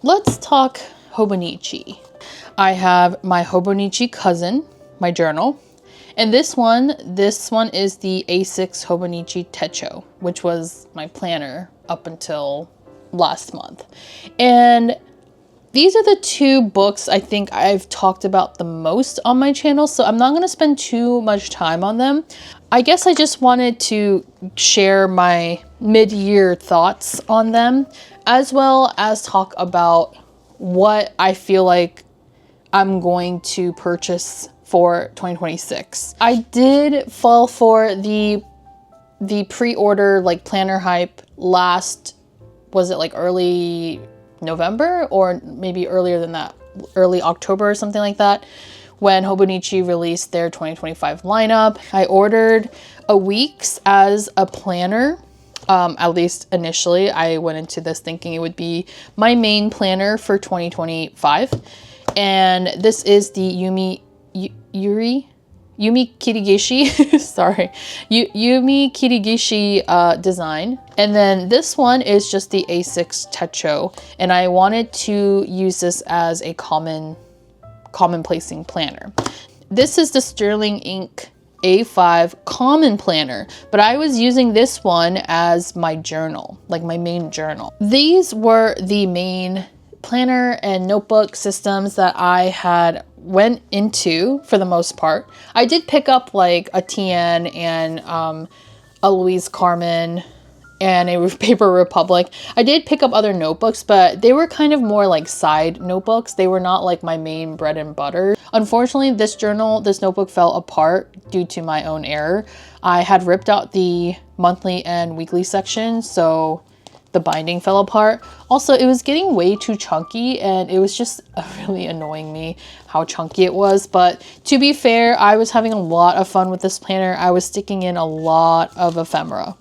let's talk Hobonichi. I have my Hobonichi cousin, my journal. And this one is the A6 Hobonichi Techo, which was my planner up until last month. And these are the two books I think I've talked about the most on my channel, so I'm not going to spend too much time on them. I guess I just wanted to share my mid-year thoughts on them, as well as talk about what I feel like I'm going to purchase for 2026. I did fall for the pre-order like planner hype last, was it like early November or maybe earlier than that, early October or something like that, when Hobonichi released their 2025 lineup. I ordered a week's as a planner. At least initially, I went into this thinking it would be my main planner for 2025. And this is the Yumi Kirigishi, sorry, Yumi Kirigishi design. And then this one is just the A6 Techo, and I wanted to use this as a commonplacing planner. This is the Sterling Ink A5 common planner, but I was using this one as my journal, like my main journal. These were the main planner and notebook systems that I had went into for the most part. I did pick up like a TN and a Louise Carmen and a Paper Republic. I did pick up other notebooks, but they were kind of more like side notebooks. They were not like my main bread and butter. Unfortunately, this notebook fell apart due to my own error. I had ripped out the monthly and weekly section, so the binding fell apart. Also, it was getting way too chunky and it was just really annoying me how chunky it was. But to be fair, I was having a lot of fun with this planner. I was sticking in a lot of ephemera.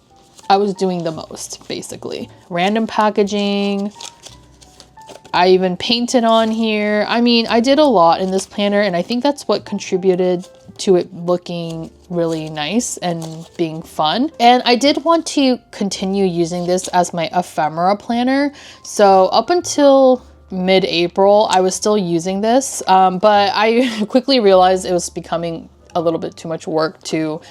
I was doing the most, basically. Random packaging. I even painted on here. I mean, I did a lot in this planner, and I think that's what contributed to it looking really nice and being fun. And I did want to continue using this as my ephemera planner. So up until mid-April, I was still using this, but I quickly realized it was becoming a little bit too much work to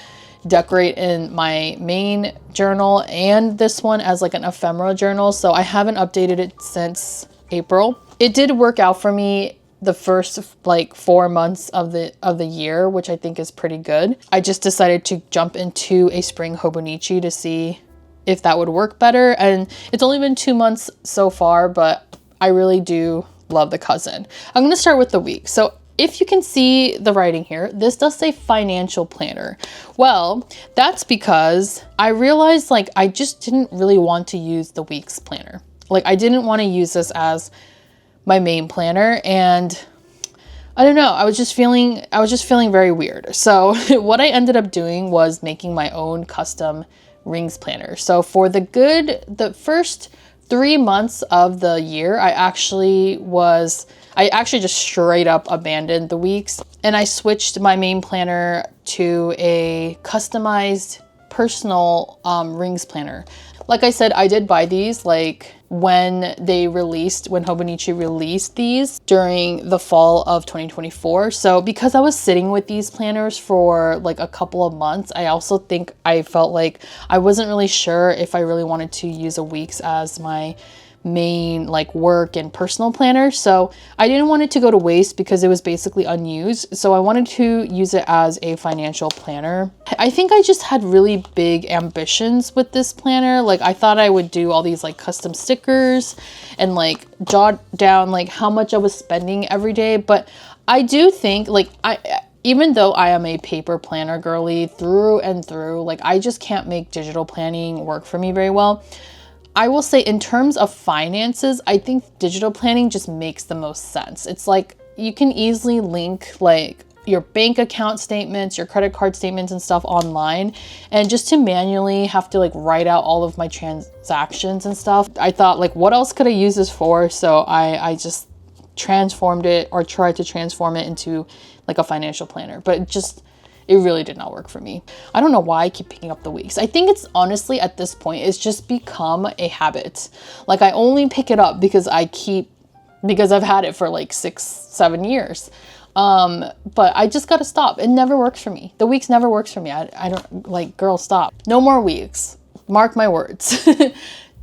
decorate in my main journal and this one as like an ephemera journal. So I haven't updated it since April. It did work out for me the first like 4 months of the year, which I think is pretty good. I just decided to jump into a spring Hobonichi to see if that would work better. And it's only been 2 months so far, but I really do love the cousin. I'm going to start with the week. So if you can see the writing here, this does say financial planner. Well, that's because I realized like I just didn't really want to use the week's planner. Like I didn't want to use this as my main planner, and I don't know, I was just feeling very weird. So what I ended up doing was making my own custom rings planner. So for the first 3 months of the year, I actually just straight up abandoned the weeks, and I switched my main planner to a customized personal rings planner. Like I said, I did buy these like when Hobonichi released these during the fall of 2024. So because I was sitting with these planners for like a couple of months, I also think I felt like I wasn't really sure if I really wanted to use a week's as my main like work and personal planner. So I didn't want it to go to waste because it was basically unused. So I wanted to use it as a financial planner. I think I just had really big ambitions with this planner. Like I thought I would do all these like custom stickers and like jot down like how much I was spending every day. But I do think like even though I am a paper planner girly through and through, like I just can't make digital planning work for me very well. I will say in terms of finances, I think digital planning just makes the most sense. It's like you can easily link like your bank account statements, your credit card statements and stuff online. And just to manually have to like write out all of my transactions and stuff, I thought like, what else could I use this for? So I just transformed it or tried to transform it into like a financial planner, but it really did not work for me. I don't know why I keep picking up the weeks. I think it's honestly at this point, it's just become a habit. Like I only pick it up because I keep because I've had it for like 6-7 years. But I just gotta stop. It never works for me. The weeks never works for me. I don't, like, girl, stop. No more weeks. Mark my words.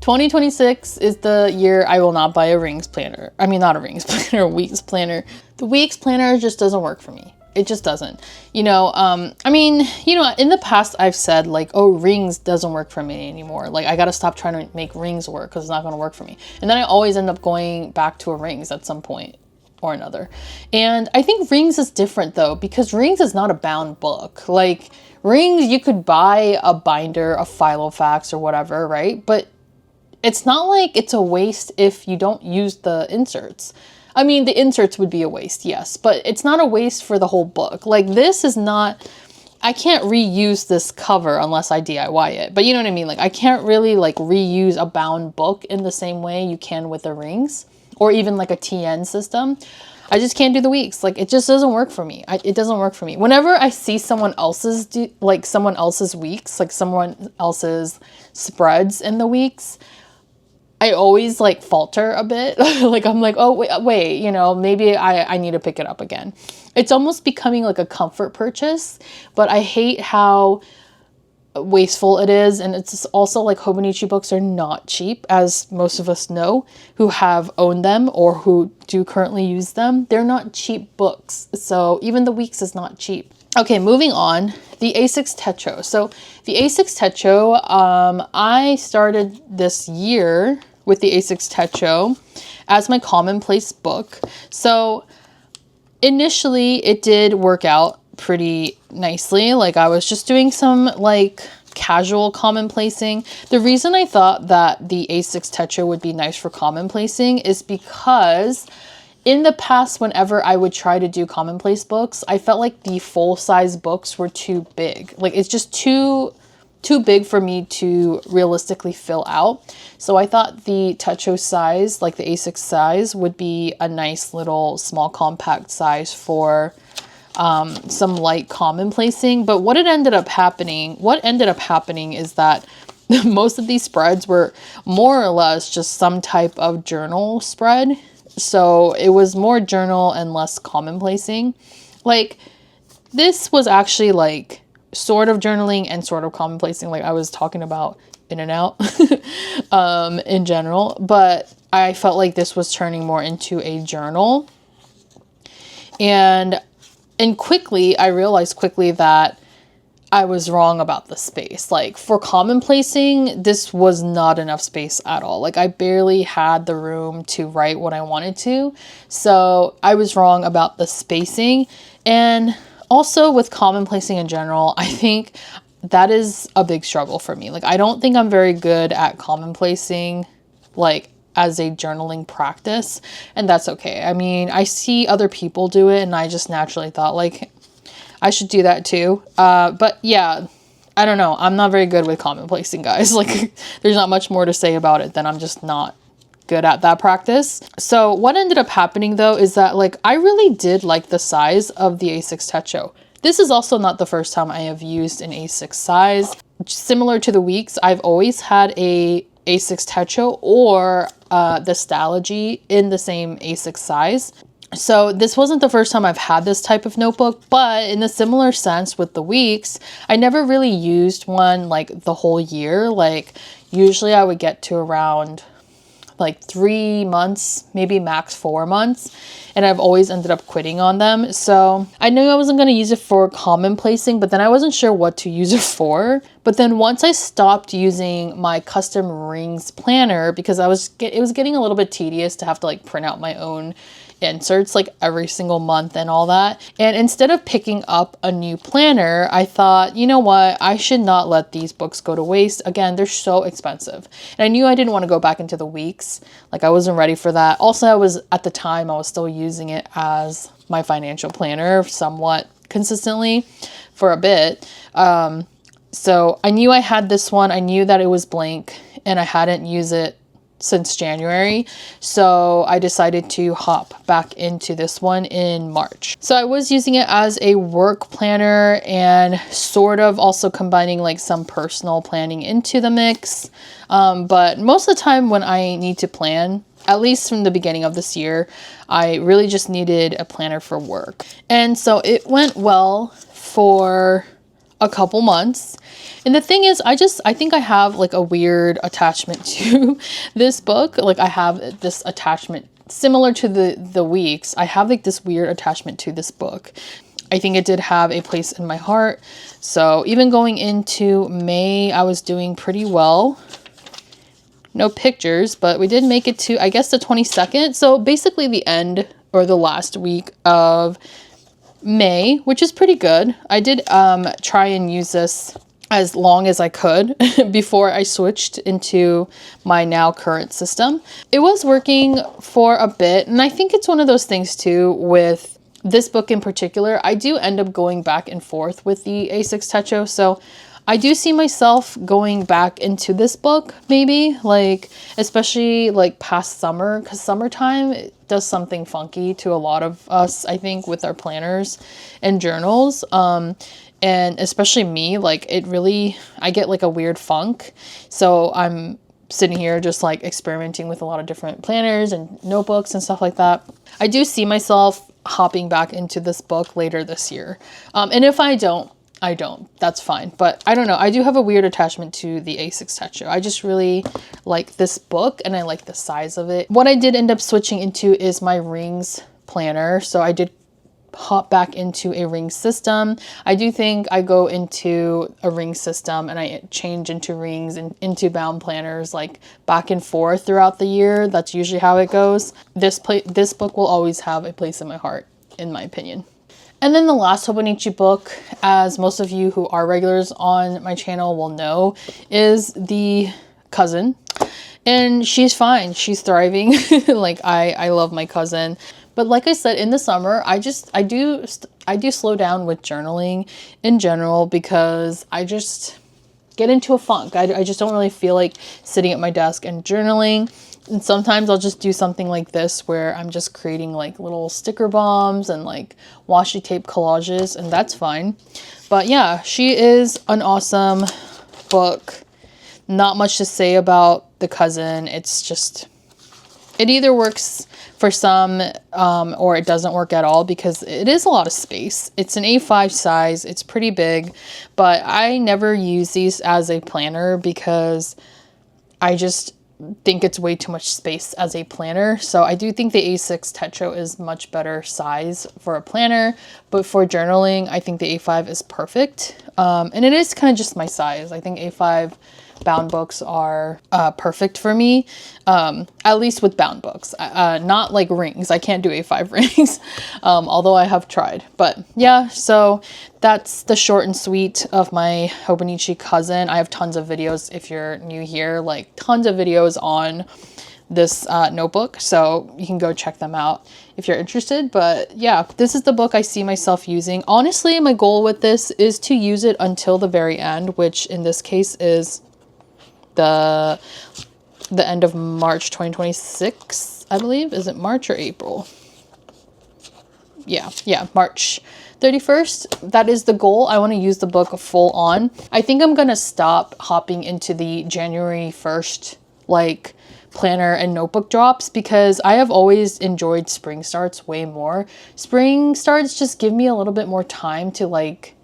2026 is the year I will not buy a rings planner. I mean, not a rings planner, a weeks planner. The weeks planner just doesn't work for me. It just doesn't. You know, I mean, you know, in the past I've said like, oh, rings doesn't work for me anymore. Like, I gotta stop trying to make rings work because it's not gonna work for me. And then I always end up going back to a rings at some point or another. And I think rings is different though, because rings is not a bound book. Like, rings, you could buy a binder, a filofax or whatever, right? But it's not like it's a waste if you don't use the inserts. I mean, the inserts would be a waste, yes, but it's not a waste for the whole book. Like, this is not, I can't reuse this cover unless I DIY it. But you know what I mean? Like, I can't really like reuse a bound book in the same way you can with the rings or even like a TN system. I just can't do the weeks. Like, it just doesn't work for me. It doesn't work for me. Whenever I see someone else's someone else's weeks, like someone else's spreads in the weeks, I always like falter a bit. Like, I'm like, oh, wait, you know, maybe I need to pick it up again. It's almost becoming like a comfort purchase, but I hate how wasteful it is. And it's also like Hobonichi books are not cheap, as most of us know who have owned them or who do currently use them. They're not cheap books. So even the weeks is not cheap. Okay, moving on, the A6 Techo. So the A6 Techo, I started this year with the A6 Techo as my commonplace book. So initially it did work out pretty nicely. Like, I was just doing some like casual commonplacing. The reason I thought that the A6 Techo would be nice for commonplacing is because in the past, whenever I would try to do commonplace books, I felt like the full-size books were too big. Like, it's just too big for me to realistically fill out. So I thought the Techo size, like the A6 size, would be a nice little small compact size for some light commonplacing. But what ended up happening is that most of these spreads were more or less just some type of journal spread. So it was more journal and less commonplacing. Like, this was actually like sort of journaling and sort of commonplacing, like I was talking about in and out in general. But I felt like this was turning more into a journal. And quickly, I realized quickly that I was wrong about the space. Like, for commonplacing, this was not enough space at all. Like, I barely had the room to write what I wanted to. So I was wrong about the spacing. And also with commonplacing in general, I think that is a big struggle for me. Like, I don't think I'm very good at commonplacing, like, as a journaling practice. And that's okay. I mean, I see other people do it and I just naturally thought, like, I should do that too. But yeah, I don't know. I'm not very good with commonplacing, guys. Like, there's not much more to say about it than I'm just not good at that practice. So what ended up happening though is that, like, I really did like the size of the A6 Techo. This is also not the first time I have used an A6 size. Similar to the weeks, I've always had a A6 Techo or the Stalogy in the same A6 size. So this wasn't the first time I've had this type of notebook, but in a similar sense with the weeks, I never really used one like the whole year. Like, usually I would get to around like 3 months, maybe max 4 months. And I've always ended up quitting on them. So I knew I wasn't going to use it for commonplacing, but then I wasn't sure what to use it for. But then once I stopped using my custom rings planner, because it was getting a little bit tedious to have to like print out my own inserts like every single month and all that. And instead of picking up a new planner, I thought, you know what, I should not let these books go to waste. Again, they're so expensive. And I knew I didn't want to go back into the weeks. Like, I wasn't ready for that. Also, at the time, I was still using it as my financial planner somewhat consistently for a bit. So I knew I had this one. I knew that it was blank and I hadn't used it since January. So I decided to hop back into this one in March. So I was using it as a work planner and sort of also combining like some personal planning into the mix. But most of the time when I need to plan, at least from the beginning of this year, I really just needed a planner for work. And so it went well for a couple months. And the thing is, I think I have like a weird attachment to this book. Like I have this attachment similar to the weeks. I have like this weird attachment to this book. I think it did have a place in my heart. So even going into May, I was doing pretty well. No pictures, but we did make it to, I guess, the 22nd. So basically the end or the last week of May, which is pretty good. I did try and use this as long as I could before I switched into my now current system. It was working for a bit, and I think it's one of those things too with this book in particular. I do end up going back and forth with the A6 Techo, so I do see myself going back into this book maybe, like especially like past summer, because summertime it does something funky to a lot of us, I think, with our planners and journals. And especially me, like it really, I get like a weird funk. So I'm sitting here just like experimenting with a lot of different planners and notebooks and stuff like that. I do see myself hopping back into this book later this year. And if I don't, that's fine. But I don't know. I do have a weird attachment to the A6 Techo. I just really like this book and I like the size of it. What I did end up switching into is my rings planner. So I did hop back into a ring system. I do think I go into a ring system and I change into rings and into bound planners like back and forth throughout the year. That's usually how it goes. This book will always have a place in my heart, in my opinion. And then the last Hobonichi book, as most of you who are regulars on my channel will know, is the cousin. And she's fine. She's thriving. Like I love my cousin. But like I said, in the summer, I do slow down with journaling in general because I just get into a funk. I just don't really feel like sitting at my desk and journaling. And sometimes I'll just do something like this where I'm just creating like little sticker bombs and like washi tape collages, and that's fine. But yeah, she is an awesome book. Not much to say about the cousin. It's just, it either works for some or it doesn't work at all because it is a lot of space. It's an A5 size. It's pretty big, but I never use these as a planner because I just think it's way too much space as a planner. So I do think the A6 Techo is much better size for a planner, but for journaling, I think the A5 is perfect. And it is kind of just my size. I think A5 bound books are perfect for me, at least with bound books, not like rings. I can't do A5 rings, although I have tried. But yeah, so that's the short and sweet of my Hobonichi cousin. I have tons of videos if you're new here, like tons of videos on this notebook, so you can go check them out if you're interested. But yeah, this is the book I see myself using. Honestly, my goal with this is to use it until the very end, which in this case is the end of March 2026, I believe. Is it March or April? Yeah, March 31st. That is the goal. I want to use the book full on. I think I'm gonna stop hopping into the January 1st like planner and notebook drops because I have always enjoyed spring starts way more. Spring starts just give me a little bit more time to like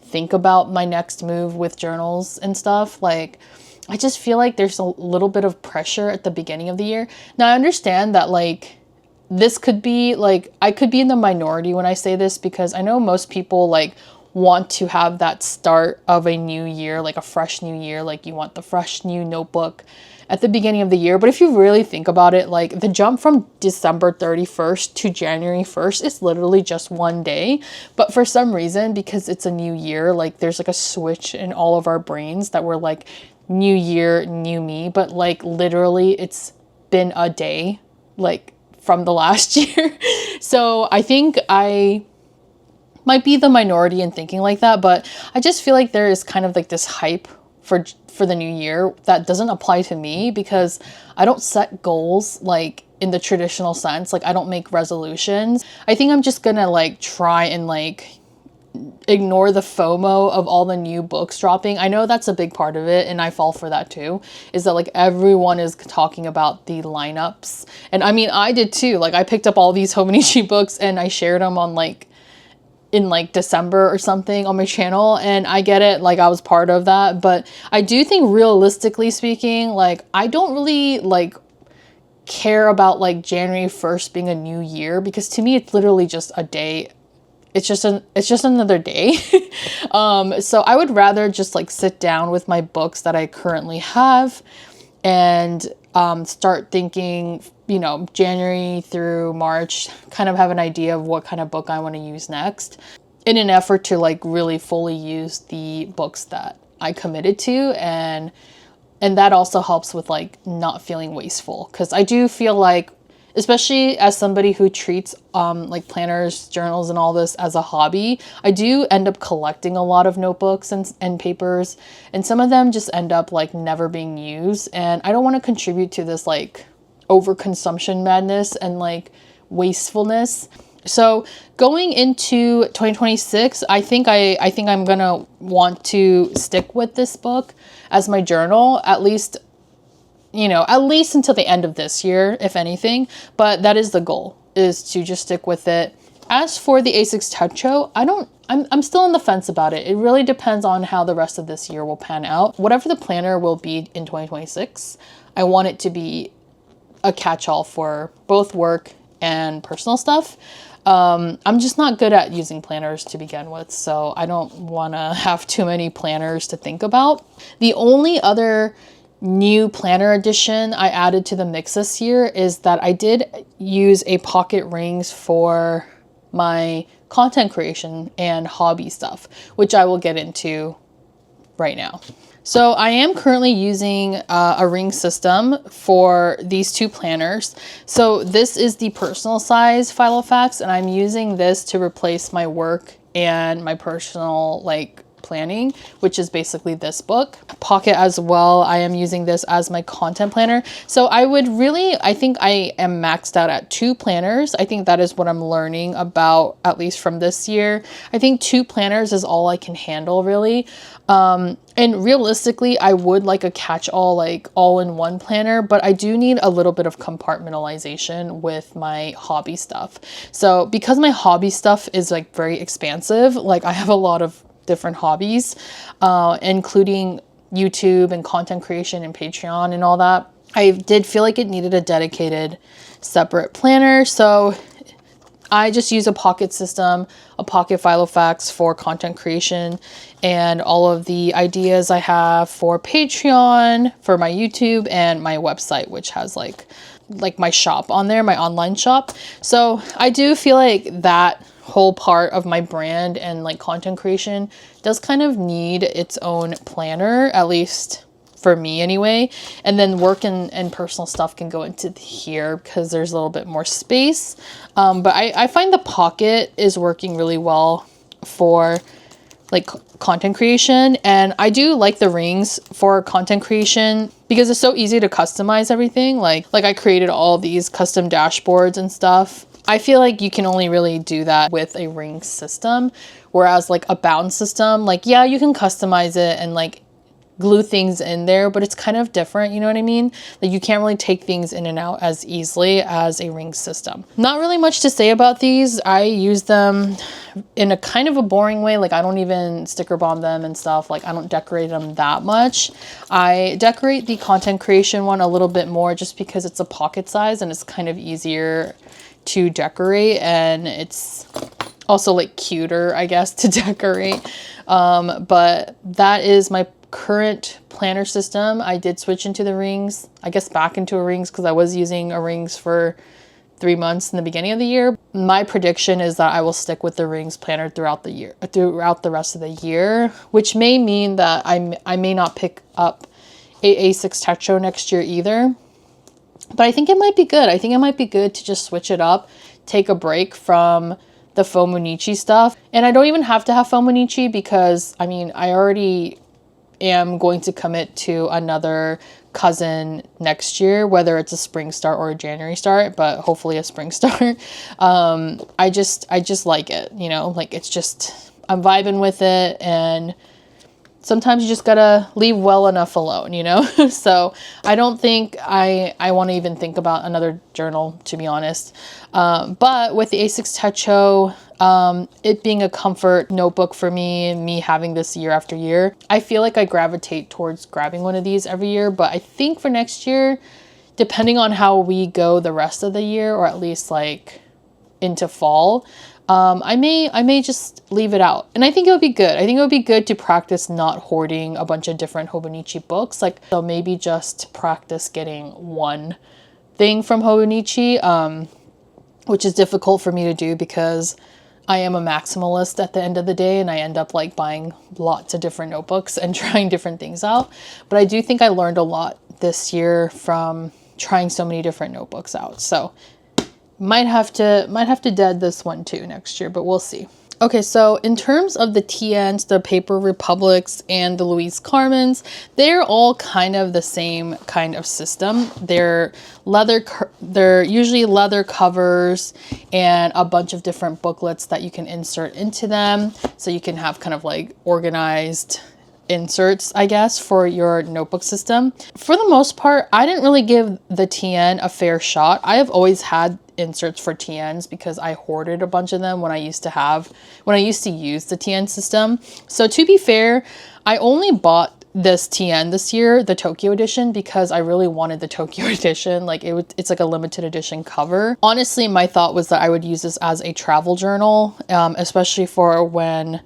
think about my next move with journals and stuff. Like I just feel like there's a little bit of pressure at the beginning of the year. Now I understand that like this could be like, I could be in the minority when I say this because I know most people like want to have that start of a new year, like a fresh new year, like you want the fresh new notebook at the beginning of the year. But if you really think about it, like the jump from December 31st to January 1st is literally just one day. But for some reason, because it's a new year, like there's like a switch in all of our brains that we're like, new year, new me. But like literally it's been a day like from the last year. So I think I might be the minority in thinking like that, but I just feel like there is kind of like this hype for the new year that doesn't apply to me because I don't set goals like in the traditional sense. Like I don't make resolutions. I think I'm just gonna like try and like ignore the FOMO of all the new books dropping. I know that's a big part of it, and I fall for that too, is that like everyone is talking about the lineups. And I mean, I did too. Like I picked up all these Hobonichi books and I shared them on like in like December or something on my channel, and I get it, like I was part of that. But I do think realistically speaking, like I don't really like care about like January 1st being a new year, because to me it's literally just a day. It's just another day. So I would rather just like sit down with my books that I currently have and start thinking, you know, January through March, kind of have an idea of what kind of book I want to use next, in an effort to like really fully use the books that I committed to. And that also helps with like not feeling wasteful, because I do feel like, especially as somebody who treats like planners, journals, and all this as a hobby, I do end up collecting a lot of notebooks and papers, and some of them just end up like never being used. And I don't want to contribute to this like overconsumption madness and like wastefulness. So going into 2026, I think I'm gonna want to stick with this book as my journal, at least, you know, at least until the end of this year, if anything. But that is the goal, is to just stick with it. As for the A6 Techo, I'm still on the fence about it. It really depends on how the rest of this year will pan out. Whatever the planner will be in 2026, I want it to be a catch-all for both work and personal stuff. I'm just not good at using planners to begin with, so I don't want to have too many planners to think about. The only other new planner addition I added to the mix this year is that I did use a pocket rings for my content creation and hobby stuff, which I will get into right now. So I am currently using a ring system for these two planners. So this is the personal size filofax, and I'm using this to replace my work and my personal like planning, which is basically this book. Pocket as well, I am using this as my content planner. So I think I am maxed out at 2 planners. I think that is what I'm learning about, at least from this year. I think 2 planners is all I can handle, really. And realistically, I would like a catch-all, like all-in-one planner, but I do need a little bit of compartmentalization with my hobby stuff. So because my hobby stuff is like very expansive, like I have a lot of different hobbies, including YouTube and content creation and Patreon and all that, I did feel like it needed a dedicated separate planner. So I just use a pocket system, a pocket filofax for content creation, and all of the ideas I have for Patreon, for my YouTube, and my website, which has like my shop on there, my online shop. So I do feel like that whole part of my brand and like content creation does kind of need its own planner, at least for me anyway. And then work and personal stuff can go into here because there's a little bit more space. But I find the pocket is working really well for like content creation, and I do like the rings for content creation because it's so easy to customize everything. Like I created all these custom dashboards and stuff. I feel like you can only really do that with a ring system, whereas like a bound system, like yeah, you can customize it and like glue things in there, but it's kind of different, you know what I mean? Like you can't really take things in and out as easily as a ring system. Not really much to say about these. I use them in a kind of a boring way. Like I don't even sticker bomb them and stuff. Like I don't decorate them that much. I decorate the content creation one a little bit more just because it's a pocket size and it's kind of easier to decorate, and it's also like cuter, I guess, to decorate. But that is my current planner system. I did switch into the rings, I guess back into a rings, because I was using a rings for 3 months in the beginning of the year. My prediction is that I will stick with the rings planner throughout the rest of the year, which may mean that I may not pick up a A6 Techo next year either. But I think it might be good. I think it might be good to just switch it up, take a break from the Hobonichi stuff. And I don't even have to have Hobonichi because, I mean, I already am going to commit to another cousin next year, whether it's a spring start or a January start, but hopefully a spring start. I just like it, you know, like it's just, I'm vibing with it, and sometimes you just gotta leave well enough alone, you know? So I don't think I want to even think about another journal, to be honest. But with the A6 Techo, it being a comfort notebook for me and me having this year after year, I feel like I gravitate towards grabbing one of these every year. But I think for next year, depending on how we go the rest of the year, or at least like into fall, I may just leave it out. And I think it would be good. I think it would be good to practice not hoarding a bunch of different Hobonichi books. Like, so maybe just practice getting one thing from Hobonichi, which is difficult for me to do because I am a maximalist at the end of the day, and I end up like buying lots of different notebooks and trying different things out. But I do think I learned a lot this year from trying so many different notebooks out. So might have to dead this one too next year, but we'll see. Okay, so in terms of the TNs, the Paper Republics and the Louise Carmens, they're all kind of the same kind of system. They're usually leather covers and a bunch of different booklets that you can insert into them. So you can have kind of like organized inserts, I guess, for your notebook system. For the most part, I didn't really give the TN a fair shot. I have always had inserts for TNs because I hoarded a bunch of them when I used to use the TN system. So to be fair, I only bought this TN this year, the Tokyo edition, because I really wanted the Tokyo edition. Like it's like a limited edition cover. Honestly, my thought was that I would use this as a travel journal, especially for when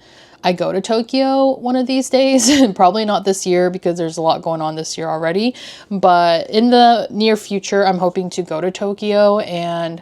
I go to Tokyo one of these days. Probably not this year because there's a lot going on this year already, but in the near future, I'm hoping to go to Tokyo, and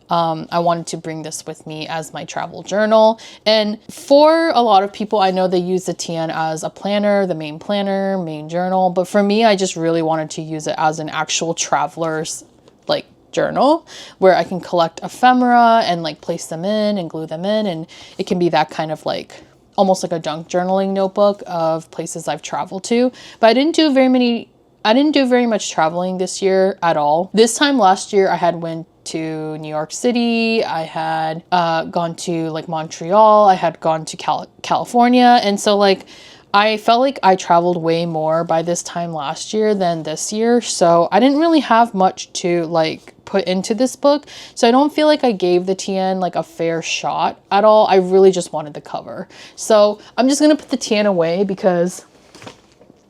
I wanted to bring this with me as my travel journal. And for a lot of people, I know they use the TN as a planner, the main journal, but for me, I just really wanted to use it as an actual traveler's like journal where I can collect ephemera and like place them in and glue them in, and it can be that kind of like almost like a junk journaling notebook of places I've traveled to. But I didn't do very much traveling this year at all. This time last year, I had went to New York City. I had gone to like Montreal. I had gone to California. And so like, I felt like I traveled way more by this time last year than this year. So I didn't really have much to like put into this book. So I don't feel like I gave the TN like a fair shot at all. I really just wanted the cover. So I'm just going to put the TN away because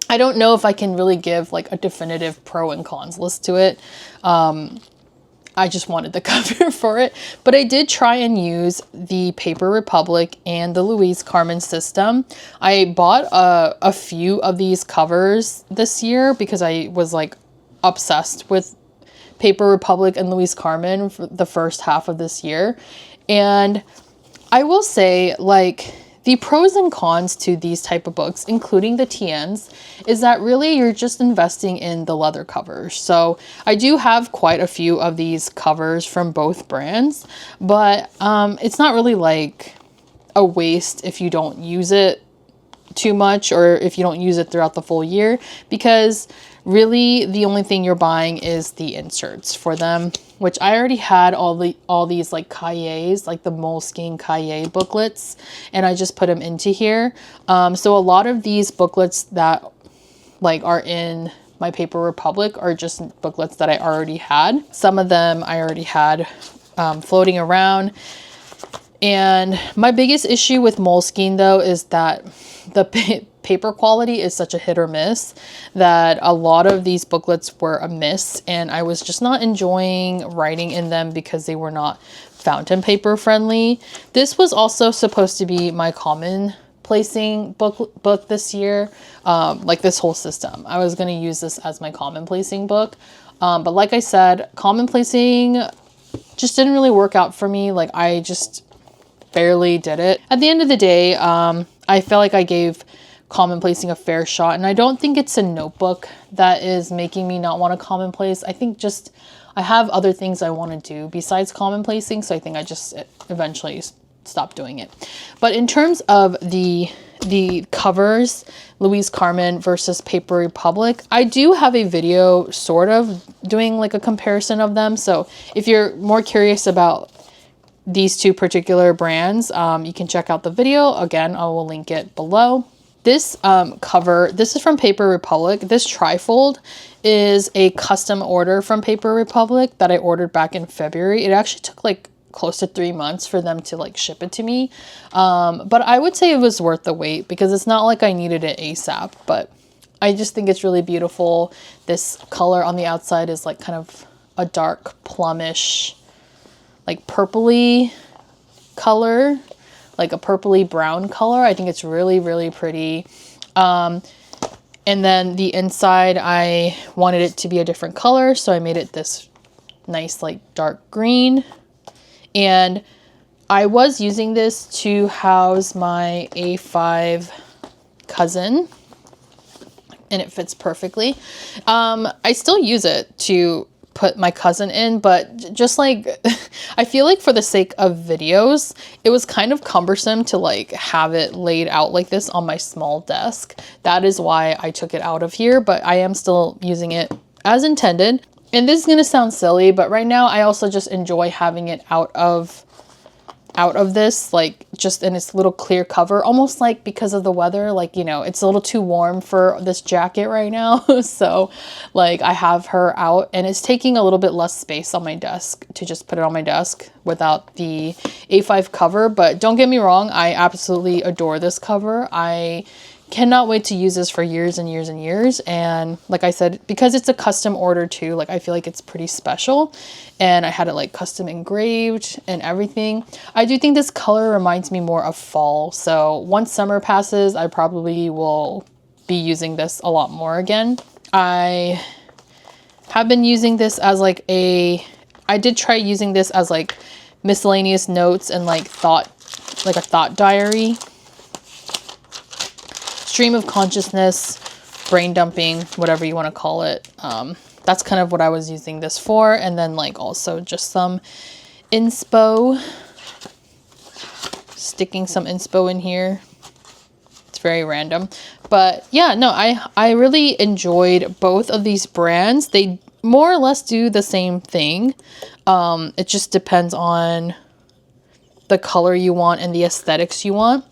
I don't know if I can really give like a definitive pro and cons list to it. I just wanted the cover for it, but I did try and use the Paper Republic and the Louise Carmen system. I bought a few of these covers this year because I was like obsessed with Paper Republic and Louise Carmen for the first half of this year. And I will say, like, the pros and cons to these type of books, including the TNs, is that really you're just investing in the leather covers. So I do have quite a few of these covers from both brands, but it's not really like a waste if you don't use it too much or if you don't use it throughout the full year, because really the only thing you're buying is the inserts for them, which I already had all these like cahiers, like the Moleskine cahier booklets, and I just put them into here. So a lot of these booklets that like are in my Paper Republic are just booklets that I already had. Some of them I already had floating around. And my biggest issue with Moleskine though is that the paper quality is such a hit or miss that a lot of these booklets were a miss, and I was just not enjoying writing in them because they were not fountain paper friendly. This was also supposed to be my commonplacing book this year, like this whole system. I was going to use this as my commonplacing book, but like I said, commonplacing just didn't really work out for me. Like I just barely did it. At the end of the day, I felt like I gave commonplacing a fair shot, and I don't think it's a notebook that is making me not want to commonplace. I think just I have other things I want to do besides commonplacing, so I think I just eventually stopped doing it. But in terms of the covers, Louise Carmen versus Paper Republic, I do have a video sort of doing like a comparison of them. So if you're more curious about these two particular brands, you can check out the video. Again, I will link it below. This cover, this is from Paper Republic. This trifold is a custom order from Paper Republic that I ordered back in February. It actually took like close to 3 months for them to like ship it to me. But I would say it was worth the wait because it's not like I needed it ASAP, but I just think it's really beautiful. This color on the outside is like kind of a dark plumish, like purpley color, like a purpley brown color. I think it's really, really pretty. And then the inside, I wanted it to be a different color, so I made it this nice like dark green. And I was using this to house my A5 cousin, and it fits perfectly. I still use it to put my cousin in, but just like I feel like for the sake of videos, it was kind of cumbersome to like have it laid out like this on my small desk. That is why I took it out of here, but I am still using it as intended. And this is gonna sound silly, but right now I also just enjoy having it out of this, like just in its little clear cover, almost like because of the weather, like, you know, it's a little too warm for this jacket right now. So like I have her out and it's taking a little bit less space on my desk to just put it on my desk without the A5 cover. But don't get me wrong, I absolutely adore this cover. I cannot wait to use this for years and years and years. And like I said, because it's a custom order too, like I feel like it's pretty special, and I had it like custom engraved and everything. I do think this color reminds me more of fall. So once summer passes, I probably will be using this a lot more again. I have been using this as like I did try using this as like miscellaneous notes and like a thought diary. Stream of consciousness, brain dumping, whatever you want to call it. That's kind of what I was using this for. And then like also just some inspo, sticking some inspo in here. It's very random, but yeah, no, I really enjoyed both of these brands. They more or less do the same thing. It just depends on the color you want and the aesthetics you want.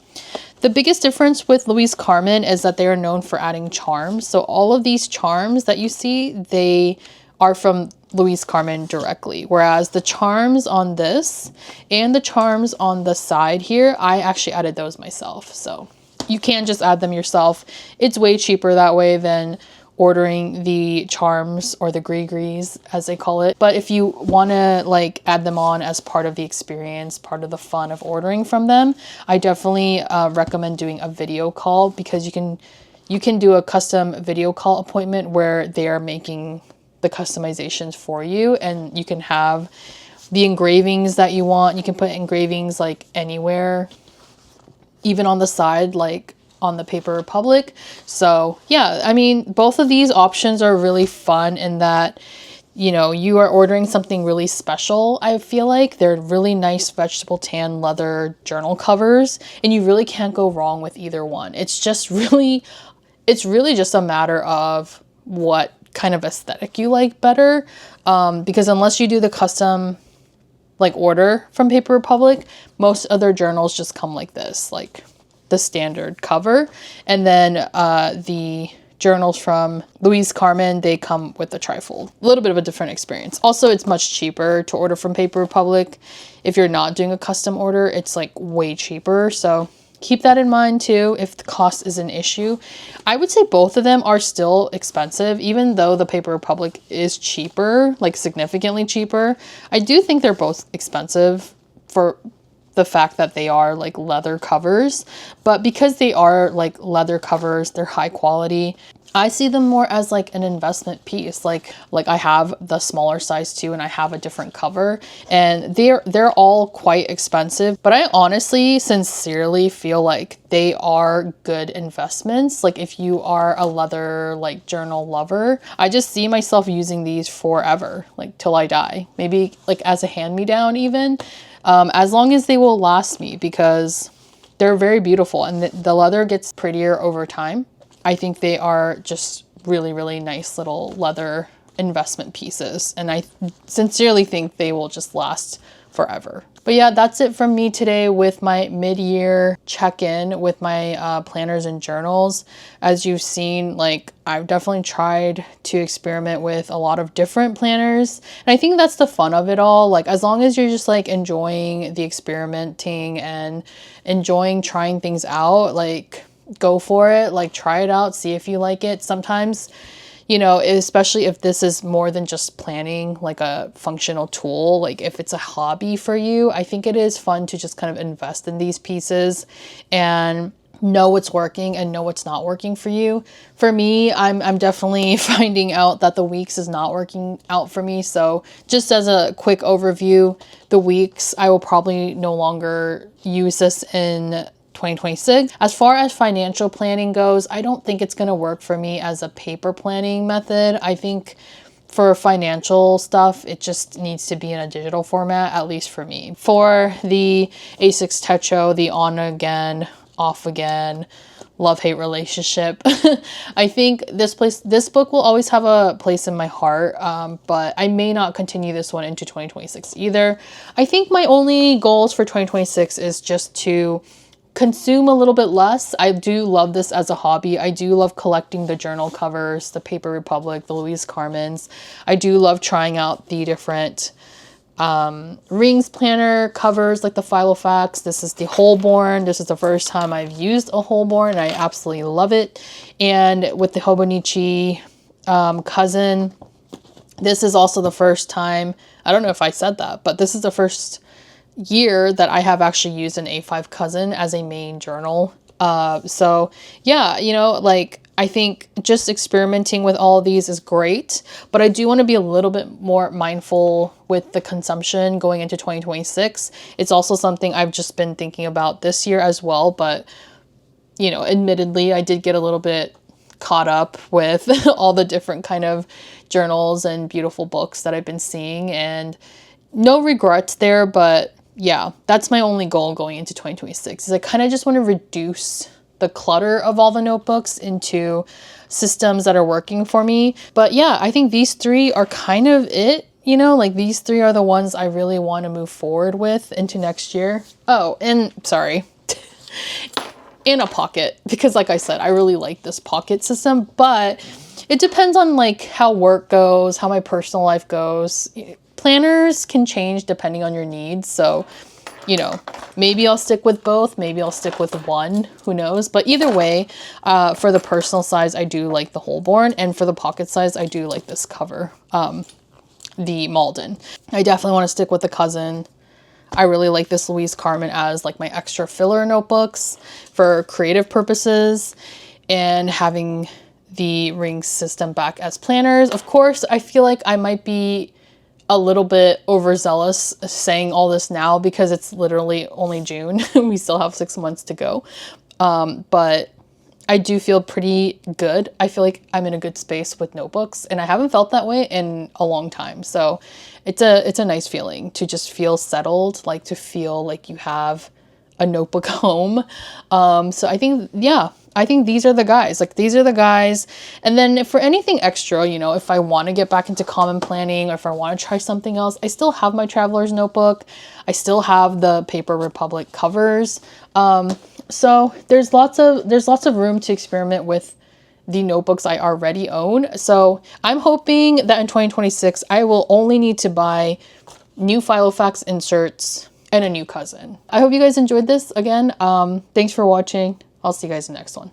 The biggest difference with Louise Carmen is that they are known for adding charms. So all of these charms that you see, they are from Louise Carmen directly. Whereas the charms on this and the charms on the side here, I actually added those myself. So you can just add them yourself. It's way cheaper that way than ordering the charms or the gris-gris as they call it. But if you want to like add them on as part of the experience, part of the fun of ordering from them, I definitely recommend doing a video call, because you can do a custom video call appointment where they are making the customizations for you, and you can have the engravings that you want. You can put engravings like anywhere, even on the side, like on the Paper Republic. So yeah, I mean, both of these options are really fun in that, you know, you are ordering something really special. I feel like they're really nice vegetable tan leather journal covers, and you really can't go wrong with either one. It's really just a matter of what kind of aesthetic you like better. Because unless you do the custom like order from Paper Republic, most other journals just come like this, like the standard cover. And then the journals from Louise Carmen, they come with the trifold. A little bit of a different experience. Also, it's much cheaper to order from Paper Republic. If you're not doing a custom order, it's like way cheaper. So keep that in mind too, if the cost is an issue. I would say both of them are still expensive, even though the Paper Republic is cheaper, like significantly cheaper. I do think they're both expensive for the fact that they are like leather covers, but because they are like leather covers, they're high quality. I see them more as like an investment piece. Like I have the smaller size too, and I have a different cover, and they're all quite expensive, but I honestly sincerely feel like they are good investments. Like if you are a leather like journal lover, I just see myself using these forever, like till I die, maybe like as a hand-me-down even. As long as they will last me, because they're very beautiful, and the leather gets prettier over time. I think they are just really, really nice little leather investment pieces, and I sincerely think they will just last forever. But yeah, that's it from me today with my mid-year check-in with my planners and journals. As you've seen, like, I've definitely tried to experiment with a lot of different planners. And I think that's the fun of it all. Like, as long as you're just like enjoying the experimenting and enjoying trying things out, like, go for it. Like, try it out, see if you like it. Sometimes, you know, especially if this is more than just planning, like a functional tool, like if it's a hobby for you, I think it is fun to just kind of invest in these pieces and know what's working and know what's not working for you. For me, I'm definitely finding out that the weeks is not working out for me. So just as a quick overview, the weeks, I will probably no longer use this in 2026. As far as financial planning goes, I don't think it's going to work for me as a paper planning method. I think for financial stuff, it just needs to be in a digital format, at least for me. For the A6 Techo, the on again, off again, love-hate relationship, I think this book will always have a place in my heart, but I may not continue this one into 2026 either. I think my only goals for 2026 is just to consume a little bit less. I do love this as a hobby. I do love collecting the journal covers, the Paper Republic, the Louise Carmens. I do love trying out the different rings planner covers, like the filofax. This is the holborn. This is the first time I've used a holborn and I absolutely love it. And with the Hobonichi cousin, this is also the first time, I don't know if I said that, but this is the first year that I have actually used an A5 cousin as a main journal. So yeah, you know, like, I think just experimenting with all of these is great, but I do want to be a little bit more mindful with the consumption going into 2026. It's also something I've just been thinking about this year as well, but, you know, admittedly, I did get a little bit caught up with all the different kind of journals and beautiful books that I've been seeing, and no regrets there, but yeah, that's my only goal going into 2026 is I kind of just want to reduce the clutter of all the notebooks into systems that are working for me. But yeah, I think these three are kind of it, you know, like these three are the ones I really want to move forward with into next year. Oh, and sorry, in a pocket, because like I said, I really like this pocket system, but it depends on like how work goes, how my personal life goes. Planners can change depending on your needs. So, you know, maybe I'll stick with both. Maybe I'll stick with one. Who knows? But either way, for the personal size, I do like the holborn. And for the pocket size, I do like this cover, the Malden. I definitely want to stick with the cousin. I really like this Louise Carmen as like my extra filler notebooks for creative purposes, and having the ring system back as planners. Of course, I feel like I might be a little bit overzealous saying all this now because it's literally only June. We still have 6 months to go. But I do feel pretty good. I feel like I'm in a good space with notebooks, and I haven't felt that way in a long time. So it's a nice feeling to just feel settled, like to feel like you have a notebook home. So I think, yeah, I think these are the guys. Like, these are the guys. And then for anything extra, you know, if I want to get back into common planning, or if I want to try something else, I still have my traveler's notebook. I still have the Paper Republic covers. So there's lots of room to experiment with the notebooks I already own. So I'm hoping that in 2026, I will only need to buy new filofax inserts and a new cousin. I hope you guys enjoyed this again. Thanks for watching. I'll see you guys in the next one.